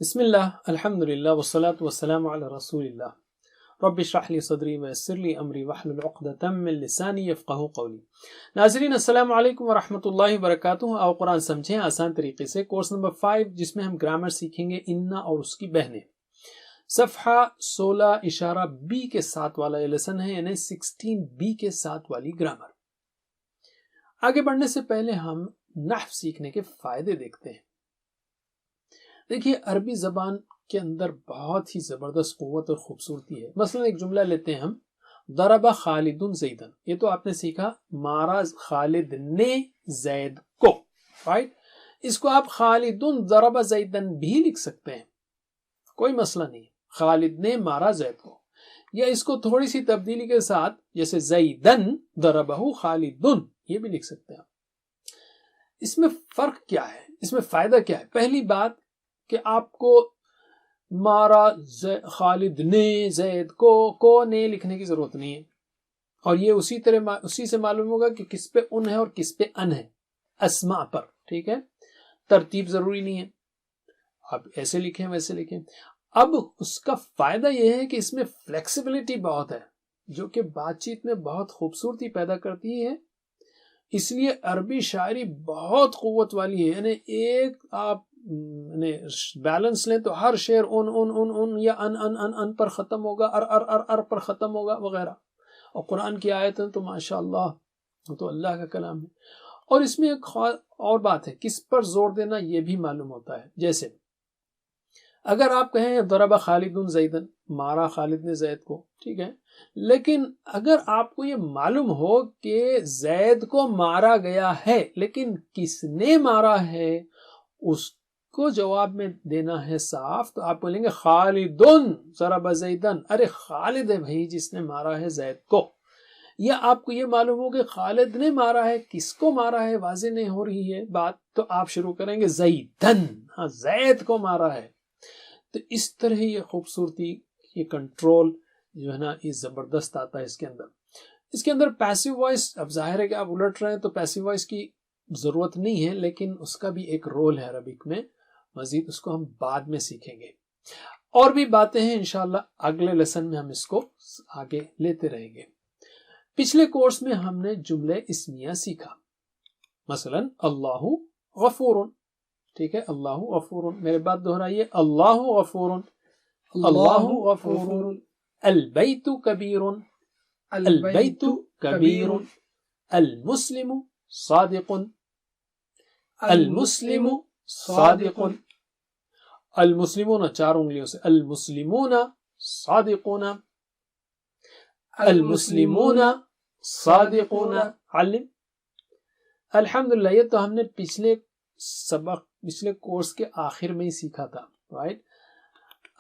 بسم اللہ الحمد للہ والصلاة والسلام علی رسول اللہ رب اشرح لی صدری ویسر لی امری واحلل عقدۃ من لسانی یفقہوا قولی۔ ناظرین السلام علیکم ورحمۃ اللہ وبرکاتہ۔ آؤ قرآن سمجھیں آسان طریقے سے، کورس نمبر 5 جس میں ہم گرامر سیکھیں گے انا اور اس کی بہنیں۔ صفحہ 16 کے ساتھ والا یہ لیسن ہے، یعنی 16 کے ساتھ والی گرامر۔ آگے بڑھنے سے پہلے ہم نحو سیکھنے کے فائدے دیکھتے ہیں۔ دیکھیے عربی زبان کے اندر بہت ہی زبردست قوت اور خوبصورتی ہے۔ مثلا ایک جملہ لیتے ہیں ہم، ضرب خالد زیدن، یہ تو آپ نے سیکھا مارا خالد نے زید کو، رائٹ؟ اس کو آپ خالد ضرب زیدن بھی لکھ سکتے ہیں، کوئی مسئلہ نہیں، خالد نے مارا زید کو۔ یا اس کو تھوڑی سی تبدیلی کے ساتھ، جیسے زیدن ضربہ خالد، یہ بھی لکھ سکتے ہیں۔ اس میں فرق کیا ہے، اس میں فائدہ کیا ہے؟ پہلی بات کہ آپ کو مارا خالد نے زید کو نے لکھنے کی ضرورت نہیں ہے، اور یہ اسی سے معلوم ہوگا کہ کس پہ ان ہے اور کس پہ ان ہے، اسماء پر، ٹھیک ہے؟ ترتیب ضروری نہیں ہے، آپ ایسے لکھیں ویسے لکھیں۔ اب اس کا فائدہ یہ ہے کہ اس میں فلیکسیبلٹی بہت ہے، جو کہ بات چیت میں بہت خوبصورتی پیدا کرتی ہے۔ اس لیے عربی شاعری بہت قوت والی ہے، یعنی ایک آپ بیلنس لیں تو ہر شعر ان یا ان پر ختم ہوگا، ار پر ختم ہوگا وغیرہ۔ اور قرآن کی آیتیں تو ماشاء اللہ، وہ تو اللہ کا کلام ہے۔ اور اس میں ایک اور بات ہے، کس پر زور دینا یہ بھی معلوم ہوتا ہے۔ جیسے اگر آپ کہیں ضرب خالد زیدن، مارا خالد نے زید کو، ٹھیک ہے، لیکن اگر آپ کو یہ معلوم ہو کہ زید کو مارا گیا ہے لیکن کس نے مارا ہے، اس کو جواب میں دینا ہے صاف، تو آپ بولیں گے خالد ضرب زیدن، ارے خالد ہے بھائی جس نے مارا ہے زید کو۔ یا آپ کو یہ معلوم ہو کہ خالد نے مارا ہے، کس کو مارا ہے واضح نہیں ہو رہی ہے بات، تو آپ شروع کریں گے زیدن، ہاں زید کو مارا ہے۔ تو اس طرح یہ خوبصورتی، یہ کنٹرول جو ہے نا، یہ زبردست آتا ہے اس کے اندر پیسیو وائس، اب ظاہر ہے کہ آپ الٹ رہے ہیں تو پیسیو وائس کی ضرورت نہیں ہے، لیکن اس کا بھی ایک رول ہے عربک میں، مزید اس کو ہم بعد میں سیکھیں گے۔ اور بھی باتیں ہیں انشاءاللہ اگلے لیسن میں ہم اس کو آگے لیتے رہیں گے۔ پچھلے کورس میں ہم نے جملے اسمیہ سیکھا، مثلا اللہ غفور، ٹھیک ہے، اللہ غفور، میرے بات دہرائیے، اللہ غفور، اللہ غفور، البیت کبیر، البیت کبیر، المسلم صادق، المسلم صادق، المسلمون 4 انگلیوں سے، المسلمون صادقون، المسلمون صادقون، علم۔ الحمدللہ یہ تو ہم نے پچھلے کورس کے آخر میں ہی سیکھا تھا، رائٹ؟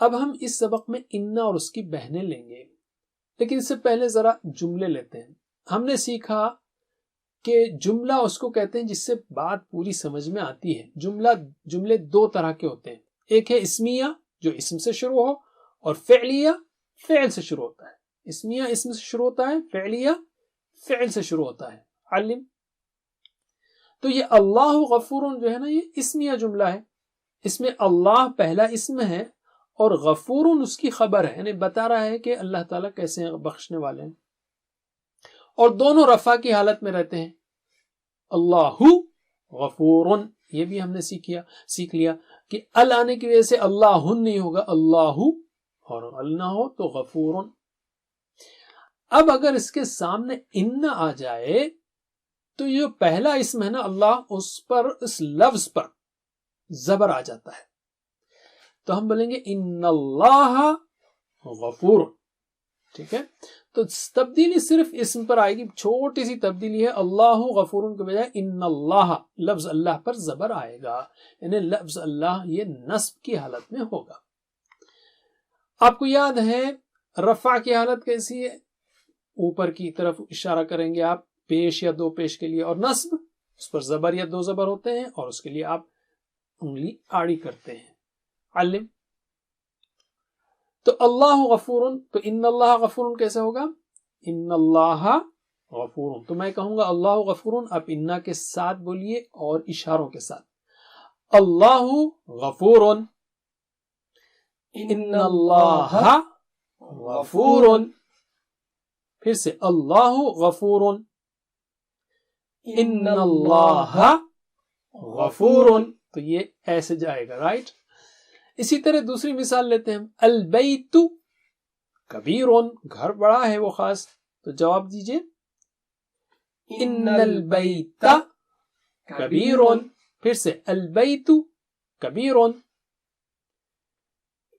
اب ہم اس سبق میں انا اور اس کی بہنیں لیں گے، لیکن اس سے پہلے ذرا جملے لیتے ہیں۔ ہم نے سیکھا کہ جملہ اس کو کہتے ہیں جس سے بات پوری سمجھ میں آتی ہے۔ جملے 2 طرح کے ہوتے ہیں، ایک ہے اسمیہ جو اسم سے شروع ہو، اور فعلیہ فعل سے شروع ہوتا ہے۔ اسمیہ اسم سے شروع ہوتا ہے، فعلیہ فعل سے شروع ہوتا ہے، علم۔ تو یہ اللہ غفور جو ہے نا، یہ اسمیہ جملہ ہے، اس میں اللہ پہلا اسم ہے اور غفور اس کی خبر ہے، یعنی بتا رہا ہے کہ اللہ تعالیٰ کیسے ہیں، بخشنے والے ہیں، اور دونوں رفع کی حالت میں رہتے ہیں۔ اللہ غفور، یہ بھی ہم نے سیکھ لیا کہ ال آنے کی وجہ سے اللہ نہیں ہوگا، اللہ، اور ال نہ ہو تو غفور۔ اب اگر اس کے سامنے ان آ جائے تو یہ پہلا اسم ہے نا اللہ، اس لفظ پر زبر آ جاتا ہے، تو ہم بولیں گے ان اللہ غفور، ٹھیک ہے؟ تو تبدیلی صرف اسم پر آئے گی، چھوٹی سی تبدیلی ہے، اللہ غفور کے بجائے ان اللہ، لفظ اللہ پر زبر آئے گا، یعنی لفظ اللہ یہ نصب کی حالت میں ہوگا۔ آپ کو یاد ہے رفع کی حالت کیسی ہے؟ اوپر کی طرف اشارہ کریں گے آپ، پیش یا 2 پیش کے لیے، اور نصب اس پر زبر یا 2 زبر ہوتے ہیں، اور اس کے لیے آپ انگلی آڑی کرتے ہیں، علم۔ تو اللہ غفور، تو ان اللہ غفور کیسے ہوگا؟ ان اللہ غفور، تو میں کہوں گا اللہ غفور، آپ انا کے ساتھ بولیے اور اشاروں کے ساتھ، اللہ غفور، ان اللہ غفور، پھر سے اللہ غفور، ان اللہ غفور، تو یہ ایسے جائے گا، رائٹ. اسی طرح دوسری مثال لیتے ہیں ہم. البیت کبیر، گھر بڑا ہے وہ خاص، تو جواب دیجئے ان البیت کبیر، پھر سے البیت کبیر،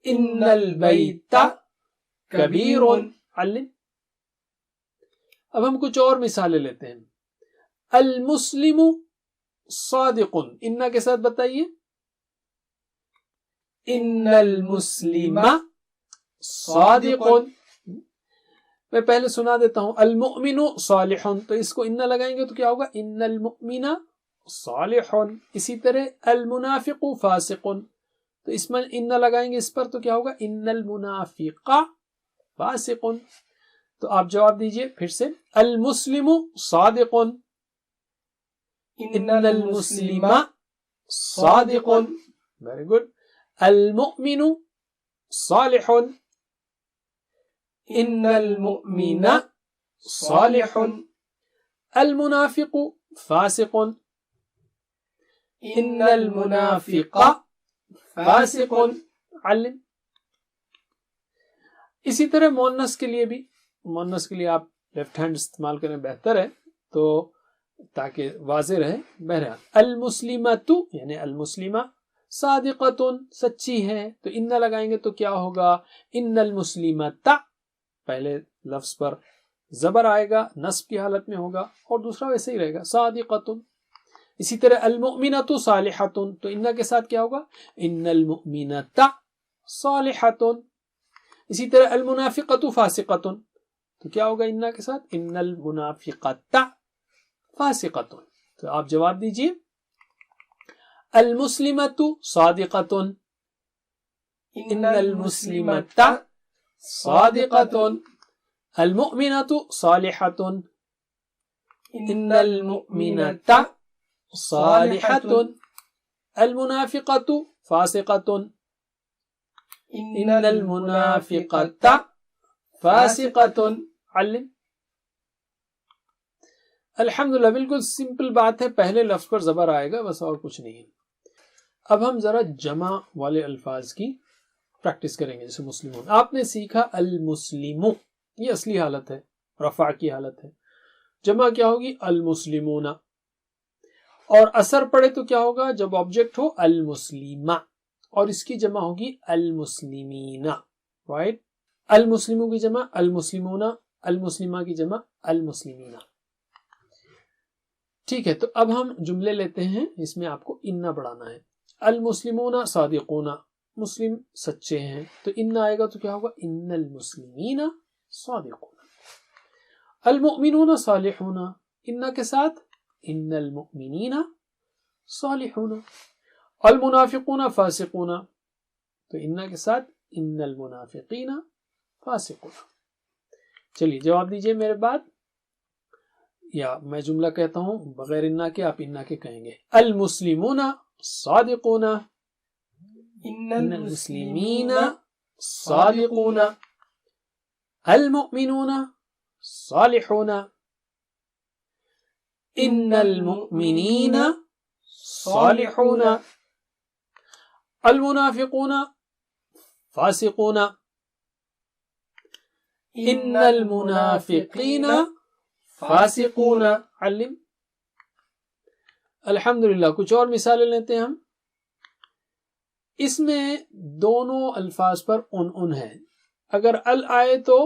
ان البیت کبیر. علم. اب ہم کچھ اور مثالیں لیتے ہیں. المسلم صادق، ان کے ساتھ بتائیے ان المسلم صادق. میں پہلے سنا دیتا ہوں. المؤمن صالح، تو اس کو ان لگائیں گے تو کیا ہوگا ان المؤمن صالح. اسی طرح المنافق فاسق، تو اس میں ان لگائیں گے اس پر تو کیا ہوگا ان المنافق فاسق. تو آپ جواب دیجئے پھر سے. المسلم صادق، ان المسلم صادق، ویری گڈ. المؤمن صالح، ان المؤمن صالح. المنافق فاسق، ان المنافق فاسق. علم. اسی طرح مؤنث کے لیے بھی، مؤنث کے لیے آپ لیفٹ ہینڈ استعمال کریں بہتر ہے تو تاکہ واضح رہے. بہرحال المسلمۃ یعنی المسلمہ، صادقۃ سچی ہے، تو ان لگائیں گے تو کیا ہوگا ان المسلمۃ، پہلے لفظ پر زبر آئے گا، نصب کی حالت میں ہوگا، اور دوسرا ویسے ہی رہے گا صادقۃ. اسی طرح المؤمنۃ صالحۃ، تو ان کے ساتھ کیا ہوگا ان المؤمنۃ صالحۃ. اسی طرح المنافقۃ فاسقۃ، تو کیا ہوگا ان کے ساتھ ان المنافقۃ فاسقۃ. تو آپ جواب دیجئے المسلمۃ صادقۃ، ان المسلمۃ صادقۃ. المؤمنۃ صالحۃ، ان المؤمنۃ صالحۃ. المنافقۃ فاسقۃ، ان المنافقۃ فاسقۃ. علم. الحمدللہ، بالکل سمپل بات ہے، پہلے لفظ پر زبر آئے گا بس، اور کچھ نہیں ہے. اب ہم ذرا جمع والے الفاظ کی پریکٹس کریں گے. جیسے مسلمون آپ نے سیکھا المسلم، یہ اصلی حالت ہے، رفع کی حالت ہے. جمع کیا ہوگی المسلمون، اور اثر پڑے تو کیا ہوگا جب آبجیکٹ ہو المسلمہ، اور اس کی جمع ہوگی المسلمین، رائٹ. المسلموں کی جمع المسلمون، المسلمہ کی جمع المسلمین. ٹھیک ہے، تو اب ہم جملے لیتے ہیں، اس میں آپ کو انّا بڑھانا ہے. المسلمون صادقون، مسلم سچے ہیں، تو ان آئے گا تو کیا ہوگا ان المسلمین صادقون. المؤمنون صالحون، ان کے ساتھ ان المؤمنین صالحون. المنافقون فاسقون، تو ان کے ساتھ ان المنافقین فاسقون. چلیے جواب دیجئے میرے بعد، یا میں جملہ کہتا ہوں بغیر انا کے، آپ انا کے کہیں گے. المسلمون صادقون، ان المسلمین صادقون. المؤمنون صالحون، ان المؤمنین صالحون. المنافقون فاسقون، ان المنافقین فاسقون. علم. الحمدللہ. کچھ اور مثالیں لیتے ہیں ہم. اس میں دونوں الفاظ پر ان ہے. اگر ال آئے تو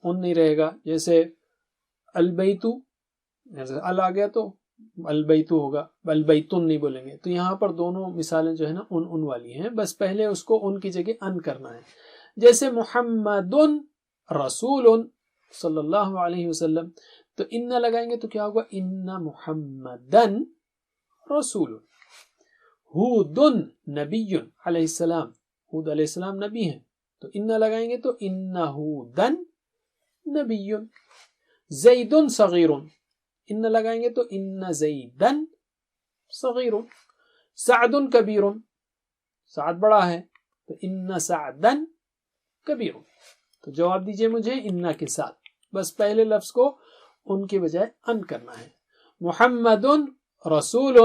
ان نہیں رہے گا، جیسے البیتو، ال آ گیا تو البیتو ہوگا، البیتن نہیں بولیں گے. تو یہاں پر دونوں مثالیں جو ہے نا ان والی ہیں، بس پہلے اس کو ان کی جگہ ان کرنا ہے. جیسے محمد رسول صلی اللہ علیہ وسلم، تو ان لگائیں گے تو کیا ہوگا ان محمدن رسول. ہود نبی علیہ السلام، ہود علیہ السلام نبی ہیں، تو ان لگائیں گے تو ان ہودن نبی. زید صغیر، ان لگائیں گے تو ان زیدن صغیر. سعد کبیر، سعد بڑا ہے، تو ان سعدن کبیر، تو جواب دیجئے مجھے انا کے ساتھ، بس پہلے لفظ کو ان کے بجائے ان کرنا ہے. محمد رسول،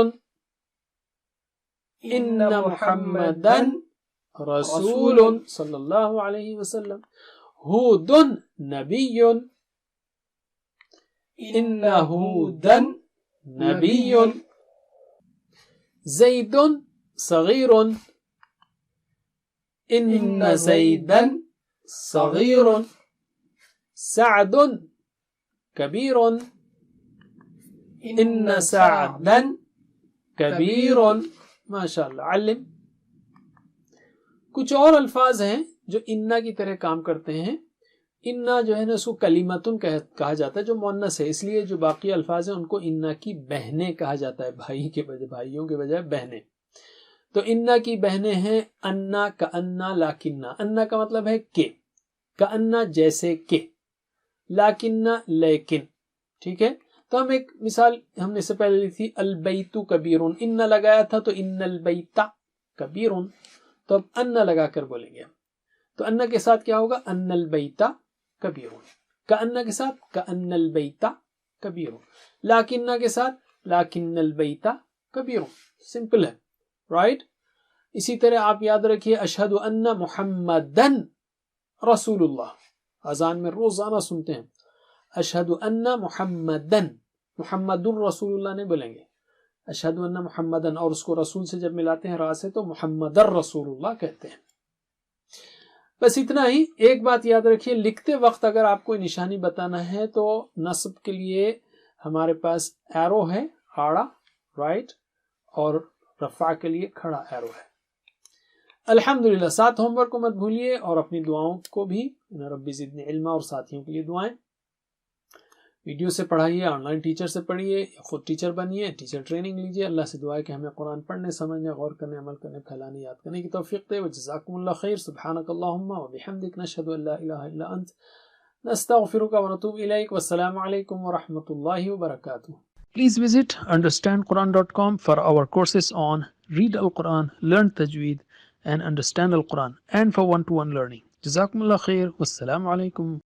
ان محمدن رسول صلی اللہ علیہ وسلم. ہود نبی، ان ہودا نبی. زید صغیر، ان زیدا صغیر. سعد کبیر، ان سعدا کبیر. ماشاء اللہ. علم. کچھ اور الفاظ ہیں جو انا کی طرح کام کرتے ہیں. انا جو ہے نا اس کو کلیمتن کہا جاتا ہے جو مؤنث ہے، اس لیے جو باقی الفاظ ہیں ان کو انا کی بہنیں کہا جاتا ہے، بھائیوں کے بجائے بہنیں. تو انا کی بہنیں ہیں انا، کانا، لاکنہ. انا کا مطلب ہے کہ، کانا جیسے کہ، لاکنہ لیکن. ٹھیک ہے. تو ہم ایک مثال ہم نے اس سے پہلے لی تھی، البیت کبیر، ان لگایا تھا تو ان البیت کبیر، تو اب ان لگا کر بولیں گے. تو ان کے ساتھ کیا ہوگا؟ ان البیت کبیر. کأن کے ساتھ کأن البیت کبیر. لاکنہ کے ساتھ لاکن البیت کبیر. سمپل ہے، رائٹ. اسی طرح آپ یاد رکھیے اشہد ان محمدن رسول اللہ. اذان میں روزانہ سنتے ہیں اشہد ان محمدن، محمد الرسول اللہ نہیں بولیں گے، اشہد ان محمدن، اور اس کو رسول سے جب ملاتے ہیں را سے تو محمد الرسول اللہ کہتے ہیں. بس اتنا ہی. ایک بات یاد رکھیے، لکھتے وقت اگر آپ کو نشانی بتانا ہے تو نصب کے لیے ہمارے پاس ایرو ہے، آڑا، رائٹ، اور رفع کے لیے کھڑا ایرو ہے. الحمدللہ. 7 ہوم ورک کو مت بھولیے، اور اپنی دعاؤں کو بھی، ربی زدنی علما، اور ساتھیوں کے لیے دعائیں. ویڈیو سے پڑھائیے، آن لائن ٹیچر سے پڑھیے، خود ٹیچر بنیے، ٹیچر ٹریننگ لیجیے. اللہ سے دعا ہے کہ ہمیں قرآن پڑھنے، سمجھنے، غور کرنے، عمل کرنے، پھیلانے، یاد کرنے کی توفیق دے. وجزاکم اللہ خیر. سبحانک اللہم وبحمدک، نشہد ان لا الہ الا انت، نستغفرک ونتوب الیک. والسلام علیکم ورحمۃ اللہ وبرکاتہ. Please visit understandquran.com for our courses on Read Al-Quran, Learn Tajweed and Understand Al-Quran, and for one-to-one learning. Jazakumullah khair. Wassalamu alaikum.